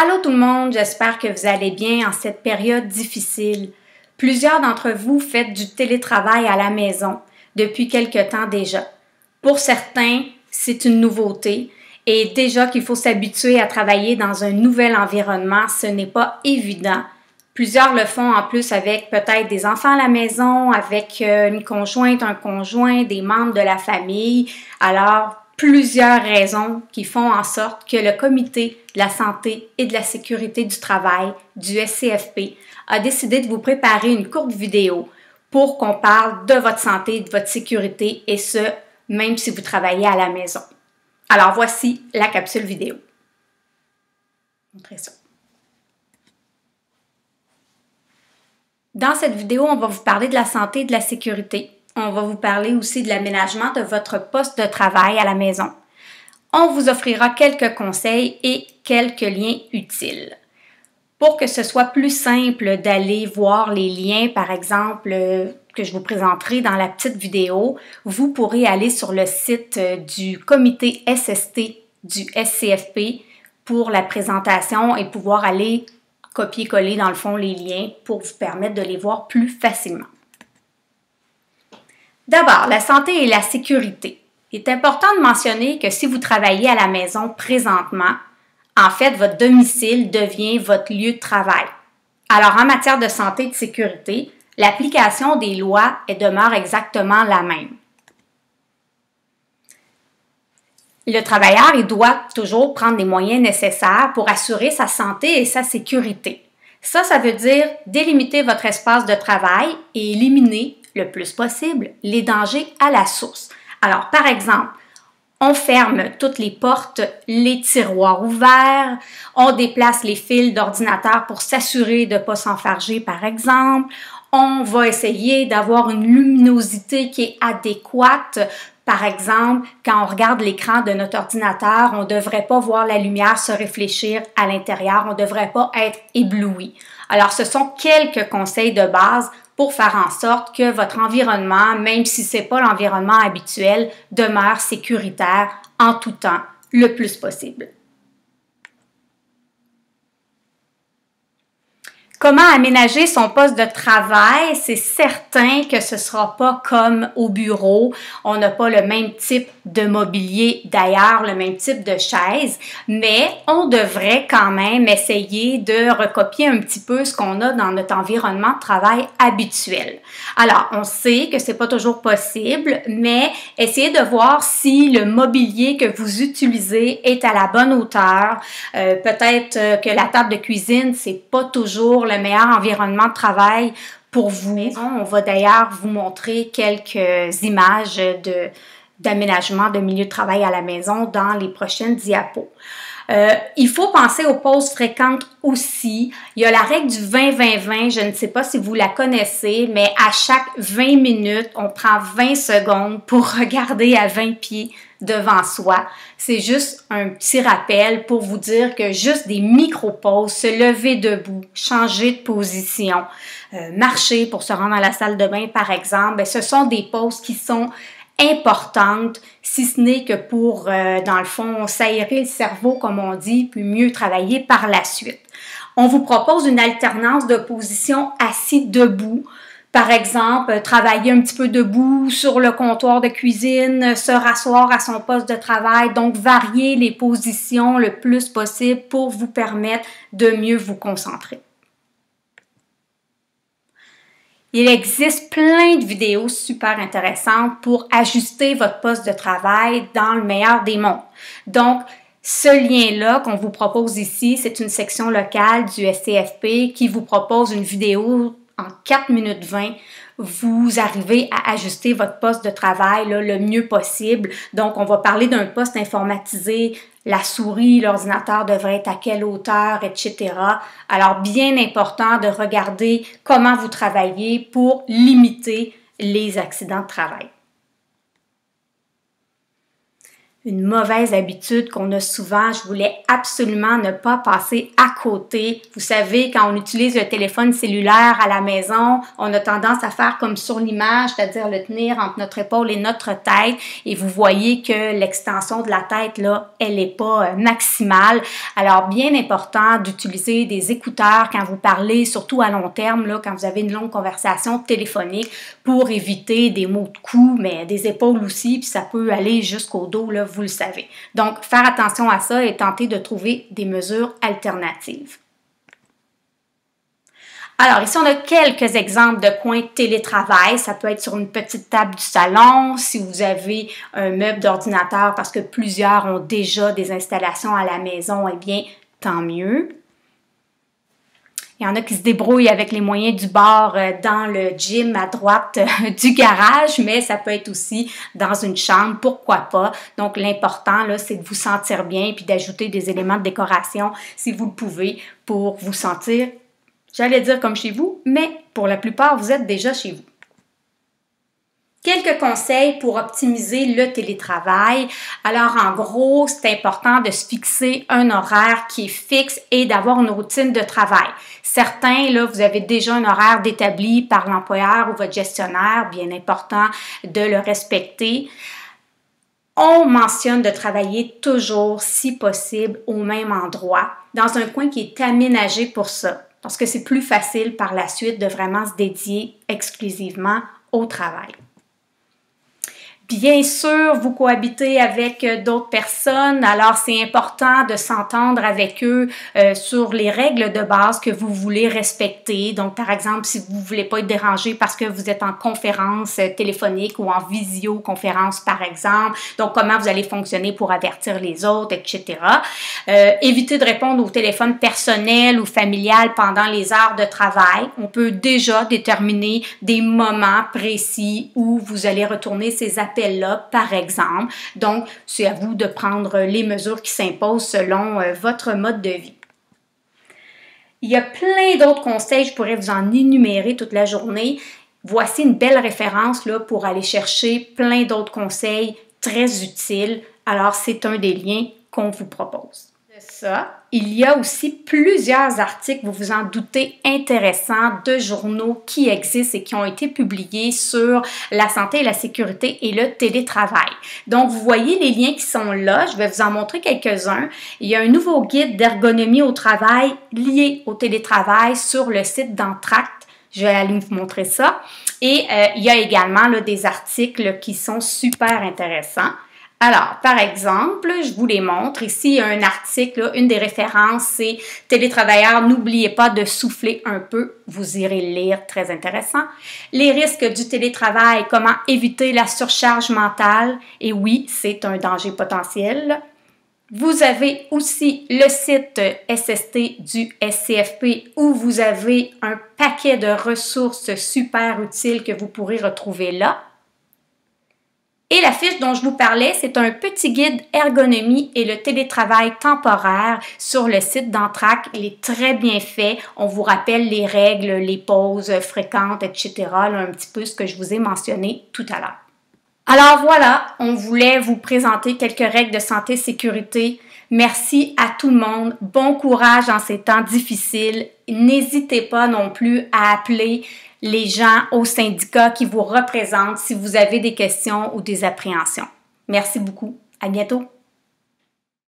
Allô tout le monde, j'espère que vous allez bien en cette période difficile. Plusieurs d'entre vous faites du télétravail à la maison depuis quelque temps déjà. Pour certains, c'est une nouveauté et déjà qu'il faut s'habituer à travailler dans un nouvel environnement, ce n'est pas évident. Plusieurs le font en plus avec peut-être des enfants à la maison, avec une conjointe, un conjoint, des membres de la famille. Alors, plusieurs raisons qui font en sorte que le Comité de la santé et de la sécurité du travail du SCFP a décidé de vous préparer une courte vidéo pour qu'on parle de votre santé et de votre sécurité, et ce, même si vous travaillez à la maison. Alors, voici la capsule vidéo. Montrez ça. Dans cette vidéo, on va vous parler de la santé et de la sécurité. On va vous parler aussi de l'aménagement de votre poste de travail à la maison. On vous offrira quelques conseils et quelques liens utiles. Pour que ce soit plus simple d'aller voir les liens, par exemple, que je vous présenterai dans la petite vidéo, vous pourrez aller sur le site du comité SST du SCFP pour la présentation et pouvoir aller copier-coller dans le fond les liens pour vous permettre de les voir plus facilement. D'abord, la santé et la sécurité. Il est important de mentionner que si vous travaillez à la maison présentement, en fait, votre domicile devient votre lieu de travail. Alors, en matière de santé et de sécurité, l'application des lois demeure exactement la même. Le travailleur, il doit toujours prendre les moyens nécessaires pour assurer sa santé et sa sécurité. Ça veut dire délimiter votre espace de travail et éliminer le plus possible les dangers à la source. Alors, par exemple, on ferme toutes les portes, les tiroirs ouverts, on déplace les fils d'ordinateur pour s'assurer de ne pas s'enfarger, par exemple. On va essayer d'avoir une luminosité qui est adéquate. Par exemple, quand on regarde l'écran de notre ordinateur, on ne devrait pas voir la lumière se réfléchir à l'intérieur, on ne devrait pas être ébloui. Alors, ce sont quelques conseils de base pour faire en sorte que votre environnement, même si ce n'est pas l'environnement habituel, demeure sécuritaire en tout temps, le plus possible. Comment aménager son poste de travail? C'est certain que ce ne sera pas comme au bureau. On n'a pas le même type de mobilier, d'ailleurs, le même type de chaise, mais on devrait quand même essayer de recopier un petit peu ce qu'on a dans notre environnement de travail habituel. Alors, on sait que ce n'est pas toujours possible, mais essayez de voir si le mobilier que vous utilisez est à la bonne hauteur. Peut-être que la table de cuisine, c'est pas toujours le meilleur environnement de travail pour vous. On va d'ailleurs vous montrer quelques images d'aménagement de milieu de travail à la maison dans les prochaines diapos. Il faut penser aux pauses fréquentes aussi. Il y a la règle du 20-20-20, je ne sais pas si vous la connaissez, mais à chaque 20 minutes, on prend 20 secondes pour regarder à 20 pieds devant soi. C'est juste un petit rappel pour vous dire que juste des micro-pauses, se lever debout, changer de position, marcher pour se rendre à la salle de bain par exemple, bien, ce sont des pauses qui sont importante, si ce n'est que pour, dans le fond, s'aérer le cerveau, comme on dit, puis mieux travailler par la suite. On vous propose une alternance de position assis-debout. Par exemple, travailler un petit peu debout sur le comptoir de cuisine, se rasseoir à son poste de travail, donc varier les positions le plus possible pour vous permettre de mieux vous concentrer. Il existe plein de vidéos super intéressantes pour ajuster votre poste de travail dans le meilleur des mondes. Donc, ce lien-là qu'on vous propose ici, c'est une section locale du SCFP qui vous propose une vidéo en 4 minutes 20. Vous arrivez à ajuster votre poste de travail là, le mieux possible. Donc, on va parler d'un poste informatisé, la souris, l'ordinateur devrait être à quelle hauteur, etc. Alors, bien important de regarder comment vous travaillez pour limiter les accidents de travail. Une mauvaise habitude qu'on a souvent, je voulais absolument ne pas passer à côté. Vous savez, quand on utilise le téléphone cellulaire à la maison, on a tendance à faire comme sur l'image, c'est-à-dire le tenir entre notre épaule et notre tête. Et vous voyez que l'extension de la tête, là, elle n'est pas maximale. Alors, bien important d'utiliser des écouteurs quand vous parlez, surtout à long terme, là, quand vous avez une longue conversation téléphonique, pour éviter des maux de cou, mais des épaules aussi, puis ça peut aller jusqu'au dos, là, vous le savez. Donc, faire attention à ça et tenter de trouver des mesures alternatives. Alors, ici, on a quelques exemples de coins de télétravail. Ça peut être sur une petite table du salon, si vous avez un meuble d'ordinateur, parce que plusieurs ont déjà des installations à la maison, eh bien, tant mieux. Il y en a qui se débrouillent avec les moyens du bord dans le gym à droite du garage, mais ça peut être aussi dans une chambre, pourquoi pas. Donc, l'important, là, c'est de vous sentir bien puis d'ajouter des éléments de décoration si vous le pouvez pour vous sentir, j'allais dire comme chez vous, mais pour la plupart, vous êtes déjà chez vous. Quelques conseils pour optimiser le télétravail. Alors, en gros, c'est important de se fixer un horaire qui est fixe et d'avoir une routine de travail. Certains, là, vous avez déjà un horaire d'établi par l'employeur ou votre gestionnaire, bien important de le respecter. On mentionne de travailler toujours, si possible, au même endroit, dans un coin qui est aménagé pour ça, parce que c'est plus facile par la suite de vraiment se dédier exclusivement au travail. Bien sûr, vous cohabitez avec d'autres personnes, alors c'est important de s'entendre avec eux sur les règles de base que vous voulez respecter. Donc, par exemple, si vous ne voulez pas être dérangé parce que vous êtes en conférence téléphonique ou en visioconférence, par exemple, donc comment vous allez fonctionner pour avertir les autres, etc. Évitez de répondre au téléphone personnel ou familial pendant les heures de travail. On peut déjà déterminer des moments précis où vous allez retourner ces appels là, par exemple. Donc, c'est à vous de prendre les mesures qui s'imposent selon votre mode de vie. Il y a plein d'autres conseils, je pourrais vous en énumérer toute la journée. Voici une belle référence là, pour aller chercher plein d'autres conseils très utiles. Alors, c'est un des liens qu'on vous propose. Ça, il y a aussi plusieurs articles, vous vous en doutez, intéressants de journaux qui existent et qui ont été publiés sur la santé et la sécurité et le télétravail. Donc, vous voyez les liens qui sont là. Je vais vous en montrer quelques-uns. Il y a un nouveau guide d'ergonomie au travail lié au télétravail sur le site d'Entracte. Je vais aller vous montrer ça. Et il y a également là, des articles qui sont super intéressants. Alors, par exemple, je vous les montre. Ici, il y a un article, là, une des références, c'est « Télétravailleurs, n'oubliez pas de souffler un peu ». Vous irez le lire, très intéressant. Les risques du télétravail, comment éviter la surcharge mentale. Et oui, c'est un danger potentiel. Vous avez aussi le site SST du SCFP où vous avez un paquet de ressources super utiles que vous pourrez retrouver là. Et la fiche dont je vous parlais, c'est un petit guide ergonomie et le télétravail temporaire sur le site d'Entracte. Il est très bien fait. On vous rappelle les règles, les pauses fréquentes, etc. Là, un petit peu ce que je vous ai mentionné tout à l'heure. Alors voilà, on voulait vous présenter quelques règles de santé et sécurité. Merci à tout le monde. Bon courage en ces temps difficiles. N'hésitez pas non plus à appeler les gens au syndicat qui vous représentent si vous avez des questions ou des appréhensions. Merci beaucoup. À bientôt.